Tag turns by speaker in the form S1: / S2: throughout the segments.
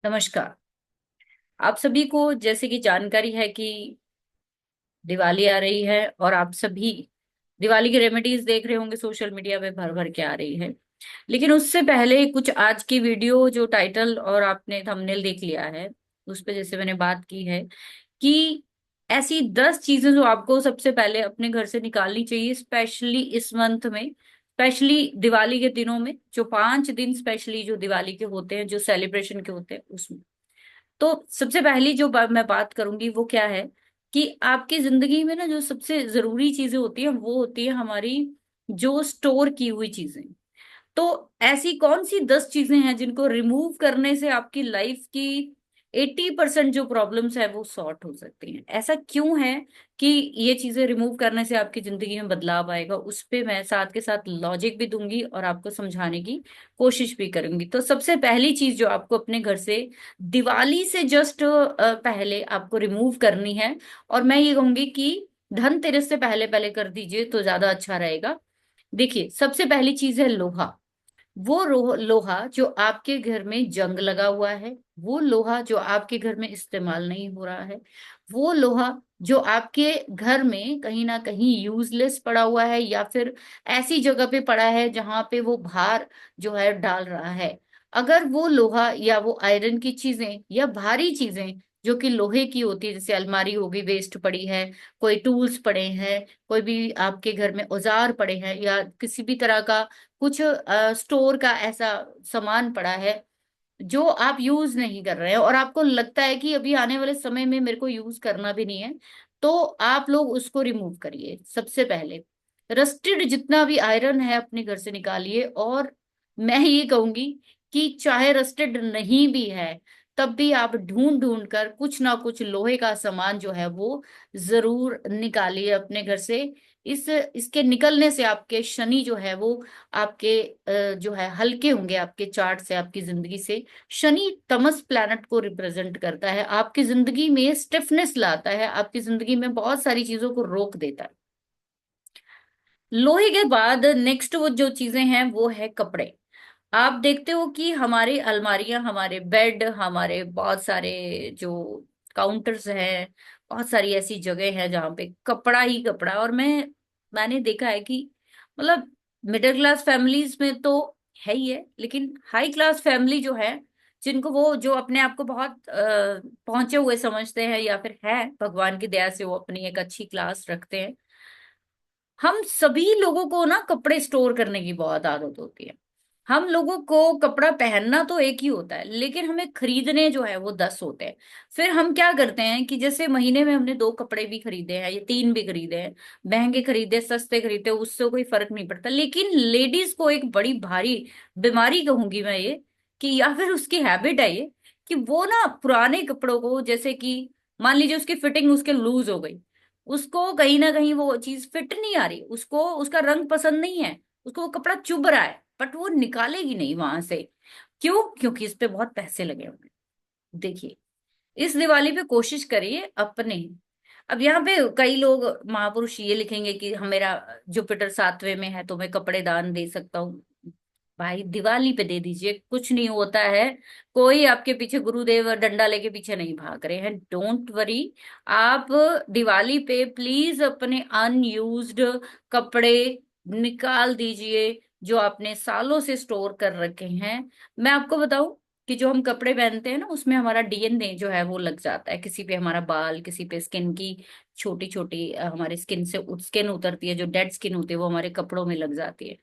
S1: नमस्कार। आप सभी को जैसे कि जानकारी है कि दिवाली आ रही है और आप सभी दिवाली की रेमेडीज देख रहे होंगे, सोशल मीडिया पे भर भर के आ रही है। लेकिन उससे पहले कुछ आज की वीडियो जो टाइटल और आपने थंबनेल देख लिया है, उस पे जैसे मैंने बात की है कि ऐसी 10 चीजें जो आपको सबसे पहले अपने घर से निकालनी चाहिए, स्पेशली इस मंथ में, स्पेशली दिवाली के दिनों में, जो 5 दिन स्पेशली जो दिवाली के होते हैं, जो सेलिब्रेशन के होते हैं उसमें। तो सबसे पहली जो मैं बात करूंगी वो क्या है कि आपकी जिंदगी में ना जो सबसे जरूरी चीजें होती है वो होती है हमारी जो स्टोर की हुई चीजें। तो ऐसी कौन सी 10 चीजें हैं जिनको रिमूव करने से आपकी लाइफ की 80% जो प्रॉब्लम्स है वो सॉर्ट हो सकती हैं। ऐसा क्यों है कि ये चीजें रिमूव करने से आपकी जिंदगी में बदलाव आएगा, उस पे मैं साथ के साथ लॉजिक भी दूंगी और आपको समझाने की कोशिश भी करूंगी। तो सबसे पहली चीज जो आपको अपने घर से दिवाली से जस्ट पहले आपको रिमूव करनी है, और मैं ये कहूंगी कि धनतेरस से पहले पहले कर दीजिए तो ज्यादा अच्छा रहेगा। देखिए, सबसे पहली चीज है लोहा। वो लोहा जो आपके घर में जंग लगा हुआ है, वो लोहा जो आपके घर में इस्तेमाल नहीं हो रहा है, वो लोहा जो आपके घर में कहीं ना कहीं यूजलेस पड़ा हुआ है या फिर ऐसी जगह पे पड़ा है जहां पे वो भार जो है डाल रहा है। अगर वो लोहा या वो आयरन की चीजें या भारी चीजें जो कि लोहे की होती है, जैसे अलमारी होगी वेस्ट पड़ी है, कोई टूल्स पड़े हैं, कोई भी आपके घर में औजार पड़े हैं, या किसी भी तरह का कुछ स्टोर का ऐसा सामान पड़ा है जो आप यूज नहीं कर रहे हैं और आपको लगता है कि अभी आने वाले समय में मेरे को यूज करना भी नहीं है, तो आप लोग उसको रिमूव करिए। सबसे पहले रस्टेड जितना भी आयरन है अपने घर से निकालिए। और मैं ये कहूंगी कि चाहे रस्टेड नहीं भी है तब भी आप ढूंढ ढूंढ कर कुछ ना कुछ लोहे का सामान जो है वो जरूर निकालिए अपने घर से। इसके निकलने से आपके शनि जो है वो आपके जो है हल्के होंगे आपके चार्ट से, आपकी जिंदगी से। शनि तमस प्लैनेट को रिप्रेजेंट करता है, आपकी जिंदगी में स्टिफनेस लाता है, आपकी जिंदगी में बहुत सारी चीजों को रोक देता है। लोहे के बाद नेक्स्ट वो जो चीजें हैं वो है कपड़े। आप देखते हो कि हमारी अलमारियां, हमारे बेड, हमारे बहुत सारे जो काउंटर्स हैं, बहुत सारी ऐसी जगह है जहाँ पे कपड़ा ही कपड़ा। और मैंने देखा है कि मतलब मिडिल क्लास फैमिलीज में तो है ही है, लेकिन हाई क्लास फैमिली जो है, जिनको वो जो अपने आप को बहुत पहुंचे हुए समझते हैं या फिर है भगवान की दया से वो अपनी एक अच्छी क्लास रखते हैं, हम सभी लोगों को ना कपड़े स्टोर करने की बहुत आदत होती है। हम लोगों को कपड़ा पहनना तो एक ही होता है, लेकिन हमें खरीदने जो है वो 10 होते हैं। फिर हम क्या करते हैं कि जैसे महीने में हमने 2 कपड़े भी खरीदे हैं या 3 भी खरीदे हैं, महंगे खरीदे सस्ते खरीदे, उससे कोई फर्क नहीं पड़ता। लेकिन लेडीज को एक बड़ी भारी बीमारी कहूंगी मैं ये, कि या फिर उसकी हैबिट है ये, कि वो ना पुराने कपड़ों को, जैसे कि मान लीजिए उसकी फिटिंग उसके लूज हो गई, उसको कहीं ना कहीं वो चीज फिट नहीं आ रही, उसको उसका रंग पसंद नहीं है, उसको वो कपड़ा चुभ रहा है, बट वो निकालेगी नहीं वहां से। क्यों? क्योंकि इस पे बहुत पैसे लगे होंगे। देखिए, इस दिवाली पे कोशिश करिए अपने। अब यहाँ पे कई लोग महापुरुष ये लिखेंगे कि हम, मेरा जुपिटर 7वें में है तो मैं कपड़े दान दे सकता हूँ। भाई दिवाली पे दे दीजिए, कुछ नहीं होता है। कोई आपके पीछे गुरुदेव डंडा लेके पीछे नहीं भाग रहे हैं, डोंट वरी। आप दिवाली पे प्लीज अपने अनयूज्ड कपड़े निकाल दीजिए जो आपने सालों से स्टोर कर रखे हैं। मैं आपको बताऊं कि जो हम कपड़े पहनते हैं ना, उसमें हमारा डीएनए जो है वो लग जाता है। किसी पे हमारा बाल, किसी पे स्किन की छोटी छोटी हमारे स्किन से स्किन उतरती है, जो डेड स्किन होती है वो हमारे कपड़ों में लग जाती है।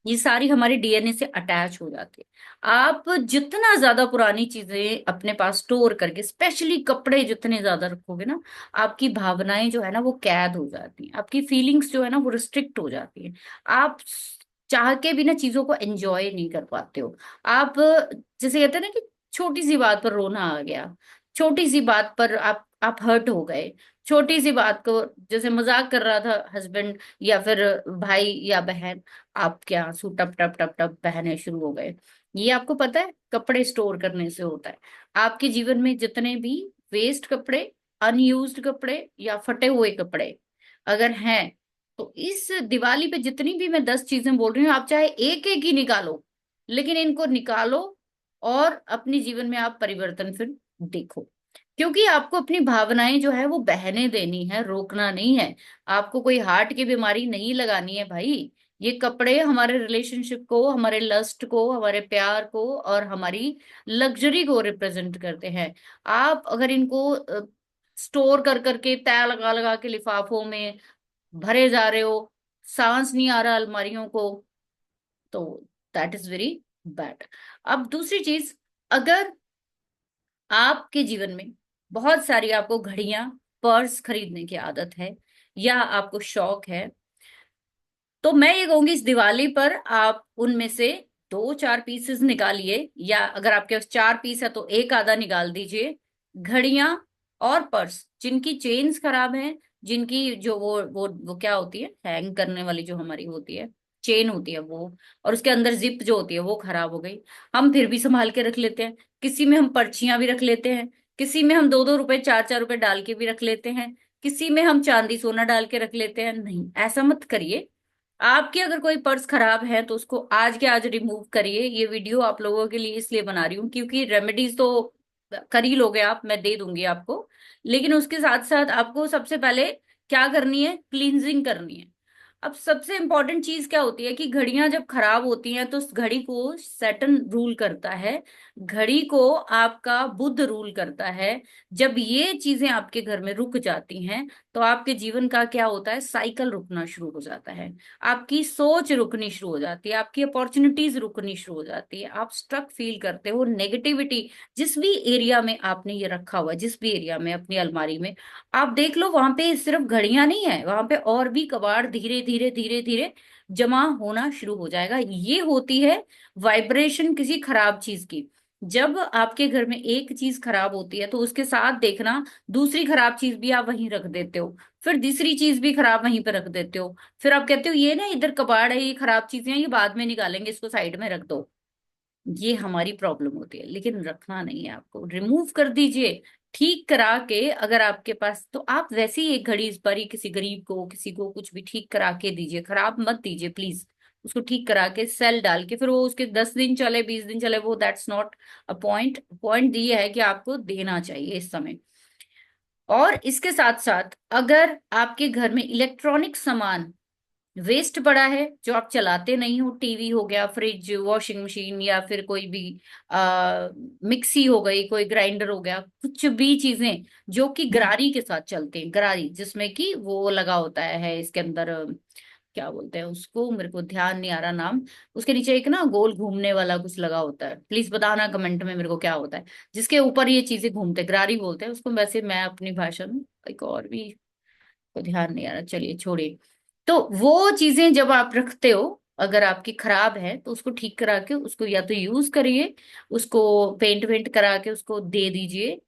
S1: ये सारी हमारी डीएनए से अटैच हो जाती है। आप जितना ज्यादा पुरानी चीजें अपने पास स्टोर करके, स्पेशली कपड़े जितने ज्यादा रखोगे ना, आपकी भावनाएं जो है ना वो कैद हो जाती हैं, आपकी फीलिंग्स जो है ना वो रिस्ट्रिक्ट हो जाती है। आप चाह के भी ना चीजों को एंजॉय नहीं कर पाते हो। आप जैसे कहते हैं ना कि छोटी सी बात पर रोना आ गया, छोटी सी बात पर आप हर्ट हो गए, छोटी सी बात को जैसे मजाक कर रहा था हस्बैंड या फिर भाई या बहन, आपके आंसू टप टप टप टप बहने शुरू हो गए। ये आपको पता है कपड़े स्टोर करने से होता है। आपके जीवन में जितने भी वेस्ट कपड़े, अनयूज्ड कपड़े या फटे हुए कपड़े अगर हैं, तो इस दिवाली पे जितनी भी मैं 10 चीजें बोल रही हूँ, आप चाहे एक एक ही निकालो, लेकिन इनको निकालो और अपने जीवन में आप परिवर्तन फिर देखो। क्योंकि आपको अपनी भावनाएं जो है वो बहने देनी है, रोकना नहीं है। आपको कोई हार्ट की बीमारी नहीं लगानी है भाई। ये कपड़े हमारे रिलेशनशिप को, हमारे लस्ट को, हमारे प्यार को और हमारी लग्जरी को रिप्रेजेंट करते हैं। आप अगर इनको स्टोर कर करके तय लगा लगा के लिफाफों में भरे जा रहे हो, सांस नहीं आ रहा अलमारियों को, तो दैट इज वेरी बैड। अब दूसरी चीज, अगर आपके जीवन में बहुत सारी आपको घड़ियां, पर्स खरीदने की आदत है या आपको शौक है, तो मैं ये कहूंगी इस दिवाली पर आप उनमें से दो चार पीसेस निकालिए, या अगर आपके पास चार पीस है तो एक आधा निकाल दीजिए। घड़ियां और पर्स जिनकी चेन्स खराब हैं, जिनकी जो वो क्या होती है, हैंग करने वाली जो हमारी होती है, चेन होती है वो, और उसके अंदर जिप जो होती है वो खराब हो गई, हम फिर भी संभाल के रख लेते हैं। किसी में हम पर्चियां भी रख लेते हैं, किसी में हम 2-2 रुपए 4-4 रुपए डाल के भी रख लेते हैं, किसी में हम चांदी सोना डाल के रख लेते हैं। नहीं, ऐसा मत करिए। आपकी अगर कोई पर्स खराब है तो उसको आज के आज रिमूव करिए। ये वीडियो आप लोगों के लिए इसलिए बना रही हूँ क्योंकि रेमेडीज तो कर ही लोगे आप, मैं दे दूंगी आपको, लेकिन उसके साथ साथ आपको सबसे पहले क्या करनी है, क्लींजिंग करनी है। अब सबसे इंपॉर्टेंट चीज क्या होती है कि घड़ियां जब खराब होती हैं तो उस घड़ी को सैटर्न रूल करता है, घड़ी को आपका बुध रूल करता है। जब ये चीजें आपके घर में रुक जाती हैं तो आपके जीवन का क्या होता है, साइकिल रुकना शुरू हो जाता है, आपकी सोच रुकनी शुरू हो जाती है, आपकी अपॉर्चुनिटीज रुकनी शुरू हो जाती है, आप स्ट्रक फील करते हो। नेगेटिविटी जिस भी एरिया में आपने ये रखा हुआ है, जिस भी एरिया में अपनी अलमारी में, आप देख लो वहां पे सिर्फ घड़ियां नहीं है, वहां पे और भी कबाड़ धीरे धीरे धीरे धीरे जमा होना शुरू हो जाएगा। ये होती है वाइब्रेशन किसी खराब चीज की। जब आपके घर में एक चीज खराब होती है तो उसके साथ देखना दूसरी खराब चीज भी आप वहीं रख देते हो, फिर तीसरी चीज भी खराब वहीं पर रख देते हो, फिर आप कहते हो ये ना इधर कबाड़ है, ये खराब चीजें हैं, ये बाद में निकालेंगे, इसको साइड में रख दो। ये हमारी प्रॉब्लम होती है, लेकिन रखना नहीं है, आपको रिमूव कर दीजिए। ठीक करा के अगर आपके पास, तो आप वैसे ही एक घड़ी इस बारी किसी गरीब को, किसी को कुछ भी ठीक करा के दीजिए, खराब मत दीजिए प्लीज। उसको ठीक करा के सेल डाल के फिर वो उसके 10 दिन चले, 20 दिन चले, वो that's not a point. Point ये है कि आपको देना चाहिए इस समय। और इसके साथ साथ अगर आपके घर में इलेक्ट्रॉनिक सामान वेस्ट पड़ा है जो आप चलाते नहीं हो, टीवी हो गया, फ्रिज, वॉशिंग मशीन, या फिर कोई भी मिक्सी हो गई, कोई ग्राइंडर हो गया, कुछ भी चीजें जो कि गरारी के साथ चलते हैं, गरारी जिसमें कि वो लगा होता है इसके अंदर, क्या बोलते हैं उसको, मेरे को ध्यान नहीं आ रहा नाम। उसके नीचे एक ना गोल घूमने वाला कुछ लगा होता है, प्लीज बताना कमेंट में मेरे को क्या होता है, जिसके ऊपर ये चीजें घूमते, गरारी बोलते हैं उसको, वैसे मैं अपनी भाषा में एक और भी को ध्यान नहीं आ रहा, चलिए छोड़िए। तो वो चीजें जब आप रखते हो, अगर आपकी खराब है तो उसको ठीक करा के उसको या तो यूज करिए, उसको पेंट वेंट करा के उसको दे दीजिए।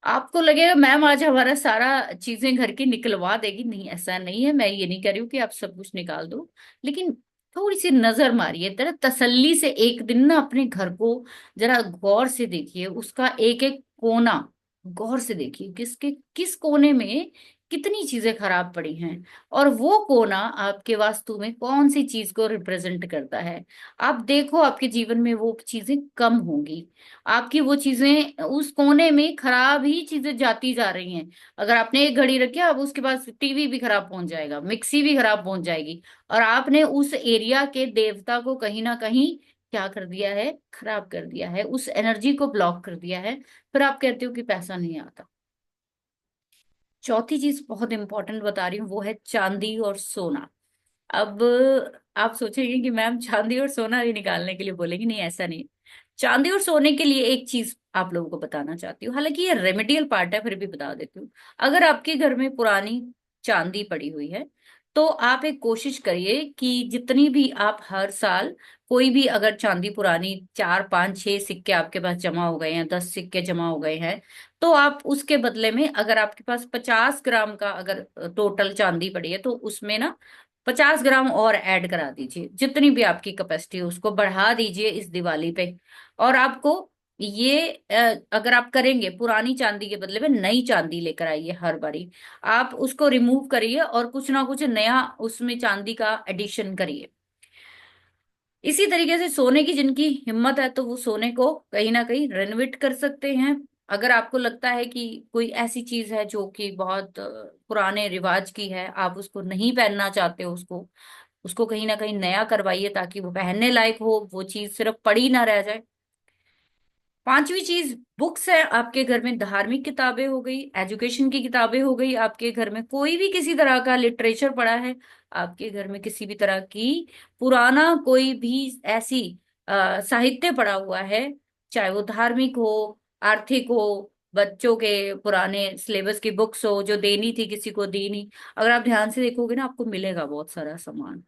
S1: आपको लगेगा मैम आज हमारा सारा चीजें घर की निकलवा देगी, नहीं ऐसा नहीं है, मैं ये नहीं कह रही हूँ कि आप सब कुछ निकाल दो, लेकिन थोड़ी सी नजर मारिए, तरह तसल्ली से एक दिन ना अपने घर को जरा गौर से देखिए, उसका एक एक कोना गौर से देखिए, किसके किस कोने में कितनी चीजें खराब पड़ी हैं, और वो कोना आपके वास्तु में कौन सी चीज को रिप्रेजेंट करता है। आप देखो आपके जीवन में वो चीजें कम होंगी, आपकी वो चीजें उस कोने में खराब ही चीजें जाती जा रही हैं। अगर आपने एक घड़ी रखी, अब उसके बाद टीवी भी खराब पहुंच जाएगा, मिक्सी भी खराब पहुंच जाएगी, और आपने उस एरिया के देवता को कहीं ना कहीं क्या कर दिया है, खराब कर दिया है, उस एनर्जी को ब्लॉक कर दिया है। फिर आप कहते हो कि पैसा नहीं आता। चौथी चीज बहुत इंपॉर्टेंट बता रही हूँ, वो है चांदी और सोना। अब आप सोचेंगे कि मैम चांदी और सोना भी निकालने के लिए बोलेंगी, नहीं ऐसा नहीं। चांदी और सोने के लिए एक चीज आप लोगों को बताना चाहती हूँ, हालांकि ये रेमेडियल पार्ट है, फिर भी बता देती हूँ। अगर आपके घर में पुरानी चांदी पड़ी हुई है तो आप एक कोशिश करिए कि जितनी भी आप हर साल, कोई भी अगर चांदी पुरानी 4 5 6 सिक्के आपके पास जमा हो गए हैं, 10 सिक्के जमा हो गए हैं, तो आप उसके बदले में, अगर आपके पास 50 ग्राम का अगर टोटल चांदी पड़ी है, तो उसमें ना 50 ग्राम और ऐड करा दीजिए, जितनी भी आपकी कैपेसिटी है उसको बढ़ा दीजिए इस दिवाली पे। और आपको ये अगर आप करेंगे, पुरानी चांदी के बदले में नई चांदी लेकर आइए हर बारी, आप उसको रिमूव करिए और कुछ ना कुछ नया उसमें चांदी का एडिशन करिए। इसी तरीके से सोने की जिनकी हिम्मत है तो वो सोने को कहीं ना कहीं रेनोवेट कर सकते हैं। अगर आपको लगता है कि कोई ऐसी चीज है जो कि बहुत पुराने रिवाज की है, आप उसको नहीं पहनना चाहते हो, उसको उसको कहीं ना कहीं नया करवाइए ताकि वो पहनने लायक हो, वो चीज सिर्फ पड़ी ना रह जाए। पांचवी चीज बुक्स है आपके घर में, धार्मिक किताबें हो गई, एजुकेशन की किताबें हो गई, आपके घर में कोई भी किसी तरह का लिटरेचर पड़ा है, आपके घर में किसी भी तरह की पुराना कोई भी ऐसी साहित्य पड़ा हुआ है, चाहे वो धार्मिक हो, आर्थिक हो, बच्चों के पुराने सिलेबस की बुक्स हो जो देनी थी किसी को दी नहीं, अगर आप ध्यान से देखोगे ना आपको मिलेगा बहुत सारा सामान।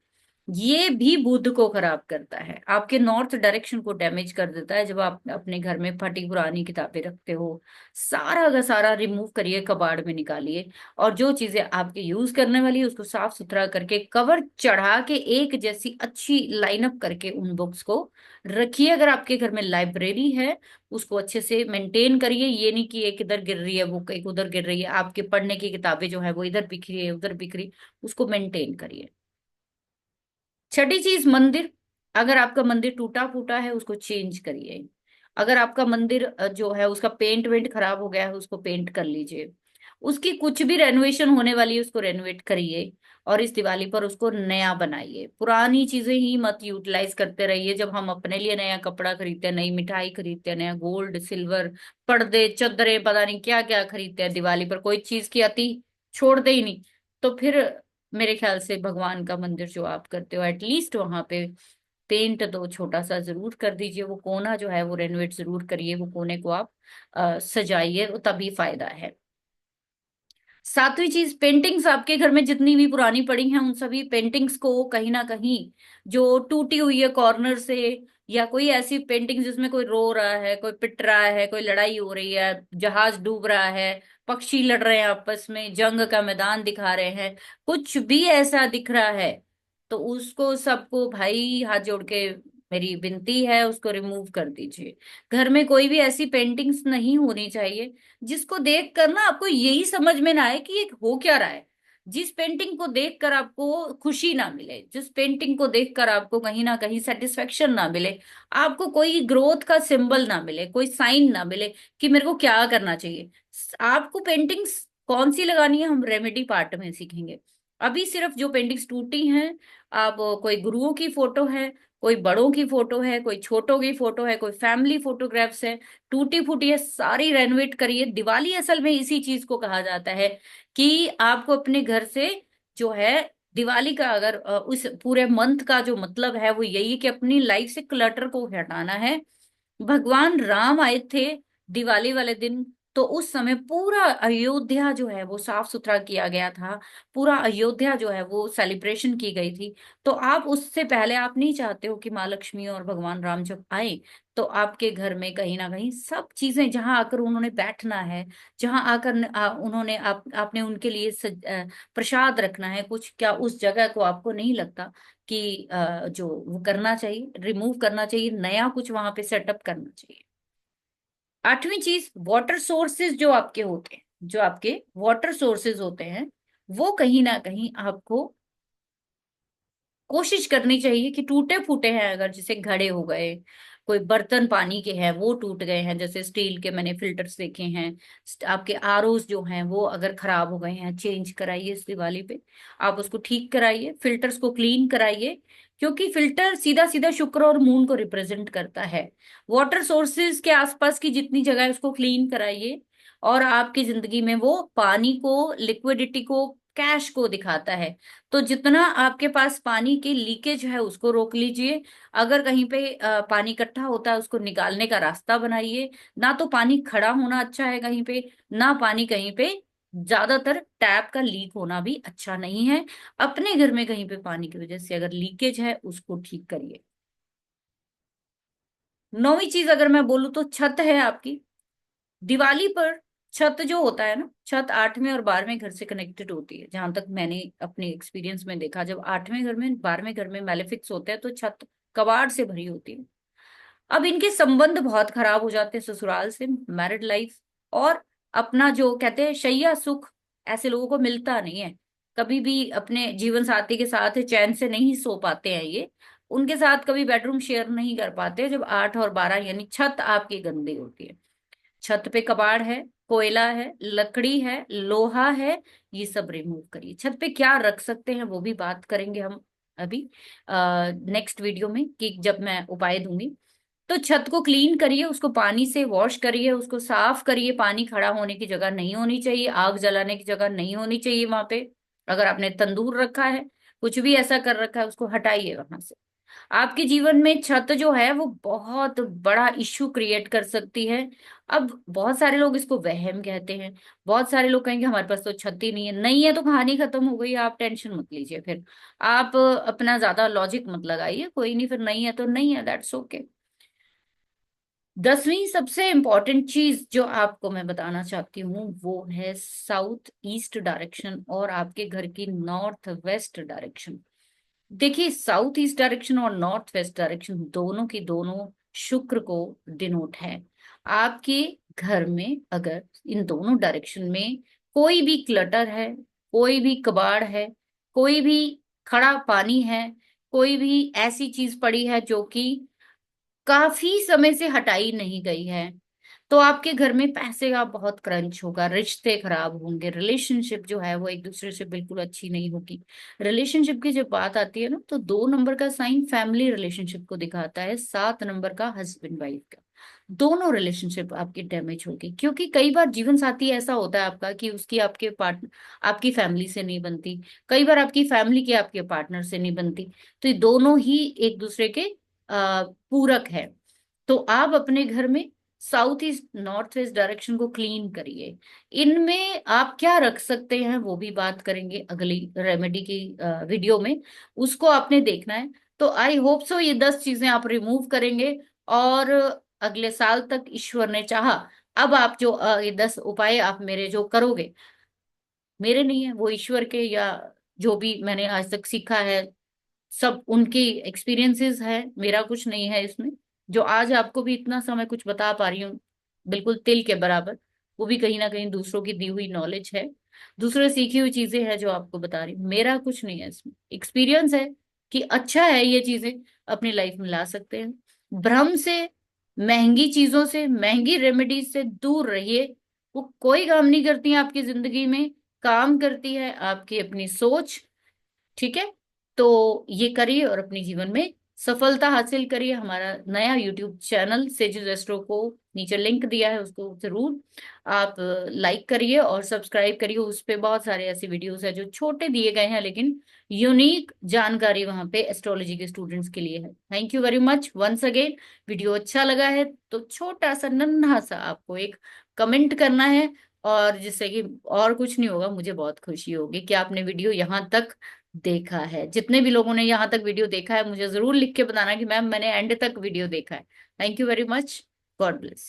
S1: ये भी बुध को खराब करता है, आपके नॉर्थ डायरेक्शन को डैमेज कर देता है। जब आप अपने घर में फटी पुरानी किताबें रखते हो, सारा का सारा रिमूव करिए, कबाड़ में निकालिए, और जो चीजें आपके यूज करने वाली है उसको साफ सुथरा करके कवर चढ़ा के एक जैसी अच्छी लाइनअप करके उन बुक्स को रखिए। अगर आपके घर में लाइब्रेरी है, उसको अच्छे से मेंटेन करिए। ये नहीं कि एक इधर गिर रही है बुक, एक उधर गिर रही है, आपके पढ़ने की किताबें जो है वो इधर बिखरी है उधर बिखरी, उसको मेंटेन करिए। छठी चीज मंदिर, अगर आपका मंदिर टूटा फूटा है उसको चेंज करिए। अगर आपका मंदिर जो है उसका पेंट वेंट खराब हो गया है उसको पेंट कर लीजिए। उसकी कुछ भी रेनोवेशन होने वाली है उसको रेनोवेट करिए, और इस दिवाली पर उसको नया बनाइए। पुरानी चीजें ही मत यूटिलाइज करते रहिए। जब हम अपने लिए नया कपड़ा खरीदते हैं, नई मिठाई खरीदते हैं, नया गोल्ड सिल्वर, पर्दे चद्दरें, पता नहीं क्या क्या खरीदते हैं दिवाली पर, कोई चीज की अति छोड़ते ही नहीं, तो फिर मेरे ख्याल से भगवान का मंदिर जो आप करते हो एटलीस्ट वहां पे पेंट तो छोटा सा जरूर कर दीजिए, वो कोना जो है वो रेनोवेट जरूर करिए, वो कोने को आप सजाइए, वो तभी फायदा है। सातवीं चीज, पेंटिंग्स आपके घर में जितनी भी पुरानी पड़ी हैं उन सभी पेंटिंग्स को कहीं ना कहीं, जो टूटी हुई है कॉर्नर से, या कोई ऐसी पेंटिंग जिसमें कोई रो रहा है, कोई पिट रहा है, कोई लड़ाई हो रही है, जहाज डूब रहा है, पक्षी लड़ रहे हैं आपस में, जंग का मैदान दिखा रहे हैं, कुछ भी ऐसा दिख रहा है, तो उसको सबको भाई हाथ जोड़ के मेरी विनती है उसको रिमूव कर दीजिए। घर में कोई भी ऐसी पेंटिंग्स नहीं होनी चाहिए जिसको देख कर ना आपको यही समझ में ना आए कि ये हो क्या रहा है। जिस पेंटिंग को देखकर आपको खुशी ना मिले, जिस पेंटिंग को देखकर आपको कहीं ना कहीं सेटिस्फेक्शन ना मिले, आपको कोई ग्रोथ का सिंबल ना मिले, कोई साइन ना मिले कि मेरे को क्या करना चाहिए, आपको पेंटिंग्स कौन सी लगानी है हम रेमेडी पार्ट में सीखेंगे। अभी सिर्फ जो पेंटिंग्स टूटी हैं, अब कोई गुरुओं की फोटो है, कोई बड़ों की फोटो है, कोई छोटों की फोटो है, कोई फैमिली फोटोग्राफ्स है, टूटी फूटी है, सारी रेनोवेट करिए। दिवाली असल में इसी चीज को कहा जाता है कि आपको अपने घर से जो है, दिवाली का अगर उस पूरे मंथ का जो मतलब है वो यही है कि अपनी लाइफ से क्लटर को हटाना है। भगवान राम आए थे दिवाली वाले दिन, तो उस समय पूरा अयोध्या जो है वो साफ सुथरा किया गया था, पूरा अयोध्या जो है वो सेलिब्रेशन की गई थी। तो आप उससे पहले आप नहीं चाहते हो कि माँ लक्ष्मी और भगवान राम जब आए तो आपके घर में कहीं ना कहीं सब चीजें जहां आकर उन्होंने बैठना है, जहां आकर उन्होंने आपने उनके लिए प्रसाद रखना है कुछ, क्या उस जगह को आपको नहीं लगता कि जो वो करना चाहिए, रिमूव करना चाहिए, नया कुछ वहां पे सेटअप करना चाहिए। आठवीं चीज, वाटर सोर्सेज जो आपके होते हैं, जो आपके वाटर सोर्सेज होते हैं, वो कहीं ना कहीं आपको कोशिश करनी चाहिए कि टूटे फूटे हैं अगर, जैसे घड़े हो गए, कोई बर्तन पानी के हैं वो टूट गए हैं, जैसे स्टील के मैंने फिल्टर्स देखे हैं, आपके आरओज जो हैं वो अगर खराब हो गए हैं, चेंज कराइए इस दिवाली पे, आप उसको ठीक कराइए, फिल्टर्स को क्लीन कराइए, क्योंकि फिल्टर सीधा सीधा शुक्र और मून को रिप्रेजेंट करता है। वाटर सोर्सेज के आसपास की जितनी जगह है उसको क्लीन कराइए, और आपकी जिंदगी में वो पानी को, लिक्विडिटी को, कैश को दिखाता है। तो जितना आपके पास पानी की लीकेज है उसको रोक लीजिए। अगर कहीं पे पानी इकट्ठा होता है उसको निकालने का रास्ता बनाइए। ना तो पानी खड़ा होना अच्छा है कहीं पे, ना पानी कहीं पे, ज्यादातर टैप का लीक होना भी अच्छा नहीं है। अपने घर में कहीं पे पानी की वजह से अगर लीकेज है उसको ठीक करिए। नौवीं चीज अगर मैं बोलूँ तो छत है आपकी। दिवाली पर छत जो होता है ना, छत 8वें और 12वें घर से कनेक्टेड होती है, जहां तक मैंने अपने एक्सपीरियंस में देखा। जब 8वें घर में 12वें घर में मैलेफिक्स होते हैं तो छत कबाड़ से भरी होती है। अब इनके संबंध बहुत खराब हो जाते हैं ससुराल से, मैरिड लाइफ, और अपना जो कहते हैं शैया सुख ऐसे लोगों को मिलता नहीं है। कभी भी अपने जीवन साथी के साथ चैन से नहीं सो पाते हैं ये, उनके साथ कभी बेडरूम शेयर नहीं कर पाते जब 8 और 12 यानी छत आपकी गंदी होती है। छत पे कबाड़ है, कोयला है, लकड़ी है, लोहा है, ये सब रिमूव करिए। छत पे क्या रख सकते हैं वो भी बात करेंगे हम अभी नेक्स्ट वीडियो में, कि जब मैं उपाय दूंगी। तो छत को क्लीन करिए, उसको पानी से वॉश करिए, उसको साफ करिए। पानी खड़ा होने की जगह नहीं होनी चाहिए, आग जलाने की जगह नहीं होनी चाहिए वहां पे। अगर आपने तंदूर रखा है, कुछ भी ऐसा कर रखा है, उसको हटाइए वहां से। आपके जीवन में छत जो है वो बहुत बड़ा इश्यू क्रिएट कर सकती है। अब बहुत सारे लोग इसको वहम कहते हैं। बहुत सारे लोग कहेंगे हमारे पास तो छत ही नहीं है। नहीं है तो कहानी खत्म हो गई, आप टेंशन मत लीजिए फिर। आप अपना ज्यादा लॉजिक मत लगाइए, कोई नहीं, फिर नहीं है तो नहीं है, दैट्स ओके। 10वीं सबसे इंपॉर्टेंट चीज जो आपको मैं बताना चाहती हूँ वो है साउथ ईस्ट डायरेक्शन और आपके घर की नॉर्थ वेस्ट डायरेक्शन। देखिए, साउथ ईस्ट डायरेक्शन और नॉर्थ वेस्ट डायरेक्शन दोनों की दोनों शुक्र को डिनोट है। आपके घर में अगर इन दोनों डायरेक्शन में कोई भी क्लटर है, कोई भी कबाड़ है, कोई भी खड़ा पानी है, कोई भी ऐसी चीज पड़ी है जो कि काफी समय से हटाई नहीं गई है, तो आपके घर में पैसे का बहुत क्रंच होगा, रिश्ते खराब होंगे, रिलेशनशिप जो है वो एक दूसरे से बिल्कुल अच्छी नहीं होगी। रिलेशनशिप की जब बात आती है ना, तो 2 नंबर का साइन फैमिली रिलेशनशिप को दिखाता है, 7 नंबर का हस्बैंड वाइफ का। दोनों रिलेशनशिप आपकी डैमेज होगी, क्योंकि कई बार जीवन साथी ऐसा होता है आपका कि उसकी आपके पार्टनर आपकी फैमिली से नहीं बनती। कई बार आपकी फैमिली की आपके पार्टनर से नहीं बनती। तो ये दोनों ही एक दूसरे के पूरक है। तो आप अपने घर में south east north west direction को क्लीन करिए। इनमें आप क्या रख सकते हैं वो भी बात करेंगे अगली रेमेडी की वीडियो में, उसको आपने देखना है। तो आई होप सो ये 10 चीजें आप रिमूव करेंगे, और अगले साल तक ईश्वर ने चाहा, अब आप जो ये 10 उपाय आप मेरे जो करोगे, मेरे नहीं है वो ईश्वर के, या जो भी मैंने आज तक सीखा है सब उनके एक्सपीरियंसेस है, मेरा कुछ नहीं है इसमें। जो आज आपको भी इतना समय कुछ बता पा रही हूँ बिल्कुल तिल के बराबर, वो भी कहीं ना कहीं दूसरों की दी हुई नॉलेज है, दूसरे सीखी हुई चीजें हैं जो आपको बता रही हूँ। मेरा कुछ नहीं है इसमें, एक्सपीरियंस है कि अच्छा है, ये चीजें अपनी लाइफ में ला सकते हैं। भ्रम से, महंगी चीजों से, महंगी रेमेडीज से दूर रहिए। वो कोई काम नहीं करती है आपकी जिंदगी में, काम करती है आपकी अपनी सोच। ठीक है, तो ये करिए और अपने जीवन में सफलता हासिल करिए। हमारा नया यूट्यूब चैनल सेजल रेस्ट्रो को नीचे लिंक दिया है, उसको जरूर आप लाइक करिए और सब्सक्राइब करिए। उस पे बहुत सारे ऐसे वीडियोस है जो छोटे दिए गए हैं, लेकिन यूनिक जानकारी वहां पे एस्ट्रोलॉजी के स्टूडेंट्स के लिए है। Thank you very much once again. Video अच्छा लगा है तो छोटा सा नन्हा सा आपको एक कमेंट करना है, और जिससे कि और कुछ नहीं होगा, मुझे बहुत खुशी होगी कि आपने वीडियो यहाँ तक देखा है। जितने भी लोगों ने यहाँ तक वीडियो देखा है, मुझे जरूर लिख के बताना कि मैम मैंने एंड तक वीडियो देखा है। Thank you very much. God bless.